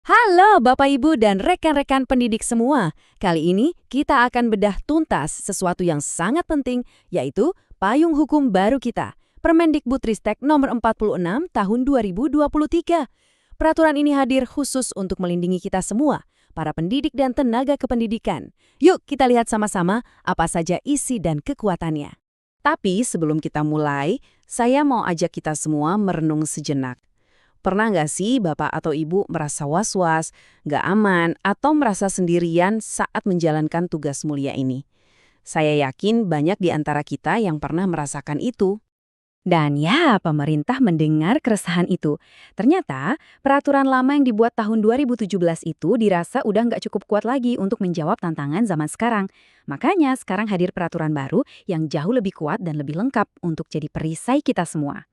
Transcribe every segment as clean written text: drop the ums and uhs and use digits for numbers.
Halo Bapak Ibu dan rekan-rekan pendidik semua. Kali ini kita akan bedah tuntas sesuatu yang sangat penting, yaitu payung hukum baru kita, Permendikbudristek nomor 46 tahun 2023. Peraturan ini hadir khusus untuk melindungi kita semua, para pendidik dan tenaga kependidikan. Yuk kita lihat sama-sama apa saja isi dan kekuatannya. Tapi sebelum kita mulai, saya mau ajak kita semua merenung sejenak. Pernah nggak sih Bapak atau Ibu merasa was-was, nggak aman, atau merasa sendirian saat menjalankan tugas mulia ini? Saya yakin banyak di antara kita yang pernah merasakan itu. Dan ya, pemerintah mendengar keresahan itu. Ternyata, peraturan lama yang dibuat tahun 2017 itu dirasa udah nggak cukup kuat lagi untuk menjawab tantangan zaman sekarang. Makanya sekarang hadir peraturan baru yang jauh lebih kuat dan lebih lengkap untuk jadi perisai kita semua.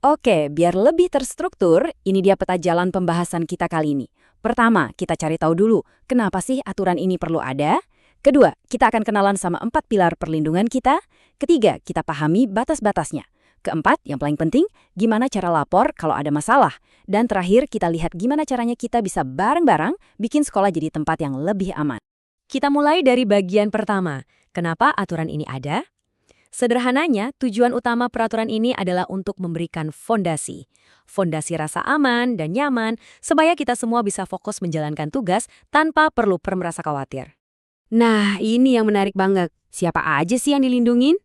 Oke, biar lebih terstruktur, ini dia peta jalan pembahasan kita kali ini. Pertama, kita cari tahu dulu, kenapa sih aturan ini perlu ada? Kedua, kita akan kenalan sama 4 pilar perlindungan kita. Ketiga, kita pahami batas-batasnya. Keempat, yang paling penting, gimana cara lapor kalau ada masalah. Dan terakhir, kita lihat gimana caranya kita bisa bareng-bareng bikin sekolah jadi tempat yang lebih aman. Kita mulai dari bagian pertama. Kenapa aturan ini ada? Sederhananya, tujuan utama peraturan ini adalah untuk memberikan fondasi. Fondasi rasa aman dan nyaman, supaya kita semua bisa fokus menjalankan tugas tanpa perlu merasa khawatir. Nah, ini yang menarik banget. Siapa aja sih yang dilindungin?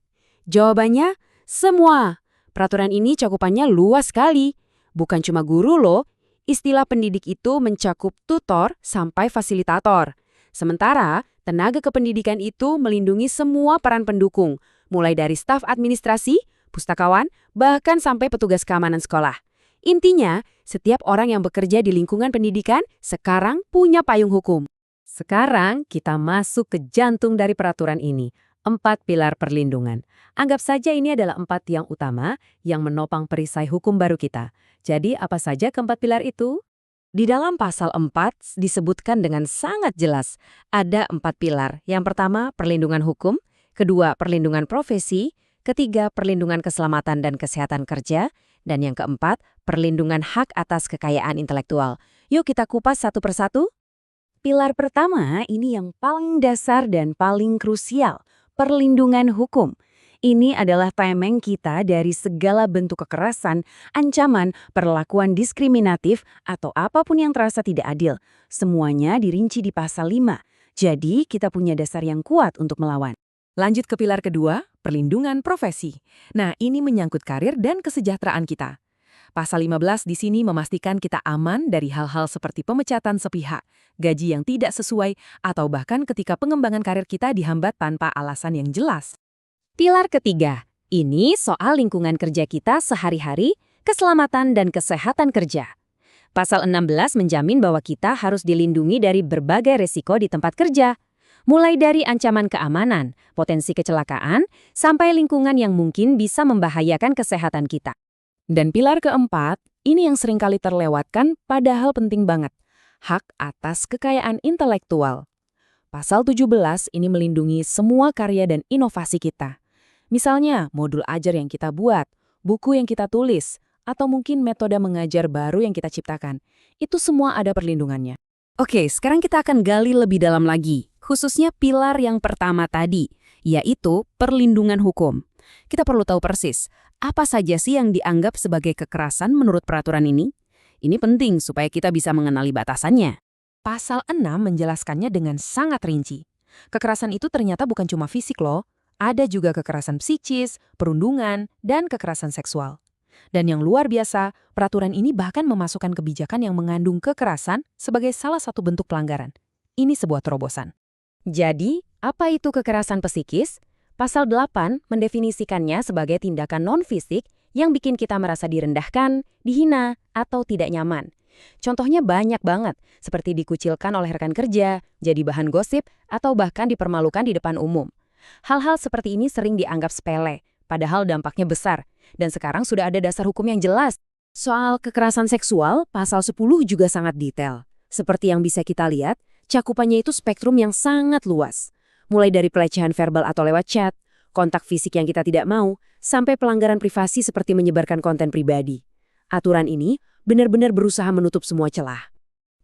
Jawabannya, semua. Peraturan ini cakupannya luas sekali. Bukan cuma guru loh. Istilah pendidik itu mencakup tutor sampai fasilitator. Sementara, tenaga kependidikan itu melindungi semua peran pendukung, mulai dari staf administrasi, pustakawan, bahkan sampai petugas keamanan sekolah. Intinya, setiap orang yang bekerja di lingkungan pendidikan sekarang punya payung hukum. Sekarang kita masuk ke jantung dari peraturan ini, 4 pilar perlindungan. Anggap saja ini adalah 4 tiang utama yang menopang perisai hukum baru kita. Jadi apa saja keempat pilar itu? Di dalam pasal 4 disebutkan dengan sangat jelas, ada 4 pilar. Yang pertama, perlindungan hukum. Kedua, perlindungan profesi. Ketiga, perlindungan keselamatan dan kesehatan kerja. Dan yang keempat, perlindungan hak atas kekayaan intelektual. Yuk kita kupas satu persatu. Pilar pertama ini yang paling dasar dan paling krusial, perlindungan hukum. Ini adalah tameng kita dari segala bentuk kekerasan, ancaman, perlakuan diskriminatif, atau apapun yang terasa tidak adil. Semuanya dirinci di pasal 5. Jadi, kita punya dasar yang kuat untuk melawan. Lanjut ke pilar kedua, perlindungan profesi. Nah, ini menyangkut karir dan kesejahteraan kita. Pasal 15 di sini memastikan kita aman dari hal-hal seperti pemecatan sepihak, gaji yang tidak sesuai, atau bahkan ketika pengembangan karir kita dihambat tanpa alasan yang jelas. Pilar ketiga, ini soal lingkungan kerja kita sehari-hari, keselamatan dan kesehatan kerja. Pasal 16 menjamin bahwa kita harus dilindungi dari berbagai resiko di tempat kerja, mulai dari ancaman keamanan, potensi kecelakaan, sampai lingkungan yang mungkin bisa membahayakan kesehatan kita. Dan pilar keempat, ini yang seringkali terlewatkan padahal penting banget, hak atas kekayaan intelektual. Pasal 17 ini melindungi semua karya dan inovasi kita. Misalnya, modul ajar yang kita buat, buku yang kita tulis, atau mungkin metode mengajar baru yang kita ciptakan. Itu semua ada perlindungannya. Oke, sekarang kita akan gali lebih dalam lagi, khususnya pilar yang pertama tadi, yaitu perlindungan hukum. Kita perlu tahu persis, apa saja sih yang dianggap sebagai kekerasan menurut peraturan ini? Ini penting supaya kita bisa mengenali batasannya. Pasal 6 menjelaskannya dengan sangat rinci. Kekerasan itu ternyata bukan cuma fisik loh. Ada juga kekerasan psikis, perundungan, dan kekerasan seksual. Dan yang luar biasa, peraturan ini bahkan memasukkan kebijakan yang mengandung kekerasan sebagai salah satu bentuk pelanggaran. Ini sebuah terobosan. Jadi, apa itu kekerasan psikis? Pasal 8 mendefinisikannya sebagai tindakan non-fisik yang bikin kita merasa direndahkan, dihina, atau tidak nyaman. Contohnya banyak banget, seperti dikucilkan oleh rekan kerja, jadi bahan gosip, atau bahkan dipermalukan di depan umum. Hal-hal seperti ini sering dianggap sepele, padahal dampaknya besar. Dan sekarang sudah ada dasar hukum yang jelas. Soal kekerasan seksual, pasal 10 juga sangat detail. Seperti yang bisa kita lihat, cakupannya itu spektrum yang sangat luas. Mulai dari pelecehan verbal atau lewat chat, kontak fisik yang kita tidak mau, sampai pelanggaran privasi seperti menyebarkan konten pribadi. Aturan ini benar-benar berusaha menutup semua celah.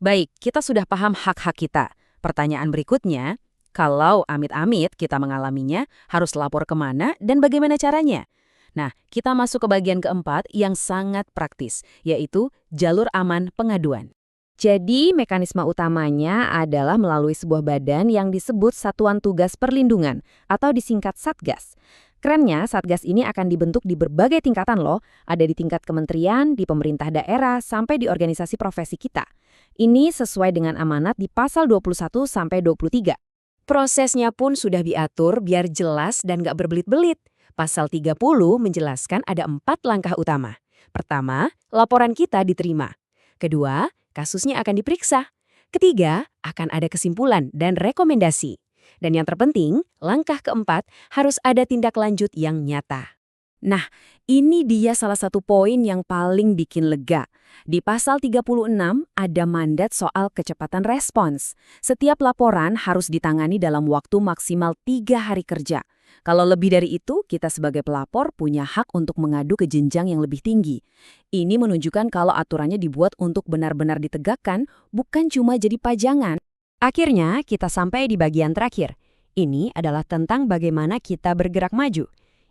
Baik, kita sudah paham hak-hak kita. Pertanyaan berikutnya, kalau amit-amit kita mengalaminya, harus lapor kemana dan bagaimana caranya? Nah, kita masuk ke bagian keempat yang sangat praktis, yaitu jalur aman pengaduan. Jadi, mekanisme utamanya adalah melalui sebuah badan yang disebut Satuan Tugas Perlindungan atau disingkat Satgas. Kerennya, Satgas ini akan dibentuk di berbagai tingkatan loh, ada di tingkat kementerian, di pemerintah daerah, sampai di organisasi profesi kita. Ini sesuai dengan amanat di pasal 21-23. Prosesnya pun sudah diatur biar jelas dan gak berbelit-belit. Pasal 30 menjelaskan ada 4 langkah utama. Pertama, laporan kita diterima. Kedua, kasusnya akan diperiksa. Ketiga, akan ada kesimpulan dan rekomendasi. Dan yang terpenting, langkah keempat harus ada tindak lanjut yang nyata. Nah, ini dia salah satu poin yang paling bikin lega. Di pasal 36 ada mandat soal kecepatan respons. Setiap laporan harus ditangani dalam waktu maksimal 3 hari kerja. Kalau lebih dari itu, kita sebagai pelapor punya hak untuk mengadu ke jenjang yang lebih tinggi. Ini menunjukkan kalau aturannya dibuat untuk benar-benar ditegakkan, bukan cuma jadi pajangan. Akhirnya, kita sampai di bagian terakhir. Ini adalah tentang bagaimana kita bergerak maju.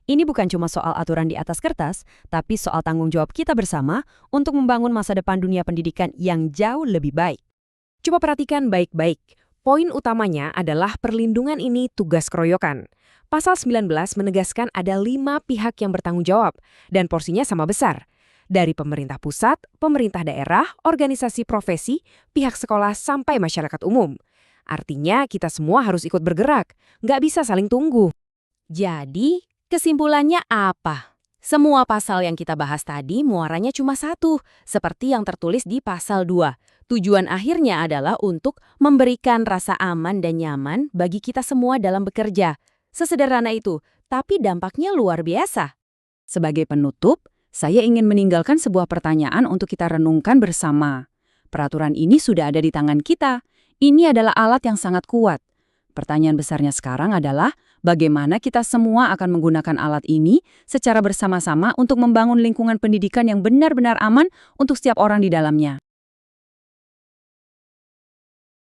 Ini bukan cuma soal aturan di atas kertas, tapi soal tanggung jawab kita bersama untuk membangun masa depan dunia pendidikan yang jauh lebih baik. Coba perhatikan baik-baik. Poin utamanya adalah perlindungan ini tugas keroyokan. Pasal 19 menegaskan ada 5 pihak yang bertanggung jawab, dan porsinya sama besar. Dari pemerintah pusat, pemerintah daerah, organisasi profesi, pihak sekolah, sampai masyarakat umum. Artinya kita semua harus ikut bergerak, nggak bisa saling tunggu. Jadi, kesimpulannya apa? Semua pasal yang kita bahas tadi muaranya cuma satu, seperti yang tertulis di pasal 2. Tujuan akhirnya adalah untuk memberikan rasa aman dan nyaman bagi kita semua dalam bekerja. Sesederhana itu, tapi dampaknya luar biasa. Sebagai penutup, saya ingin meninggalkan sebuah pertanyaan untuk kita renungkan bersama. Peraturan ini sudah ada di tangan kita. Ini adalah alat yang sangat kuat. Pertanyaan besarnya sekarang adalah, bagaimana kita semua akan menggunakan alat ini secara bersama-sama untuk membangun lingkungan pendidikan yang benar-benar aman untuk setiap orang di dalamnya.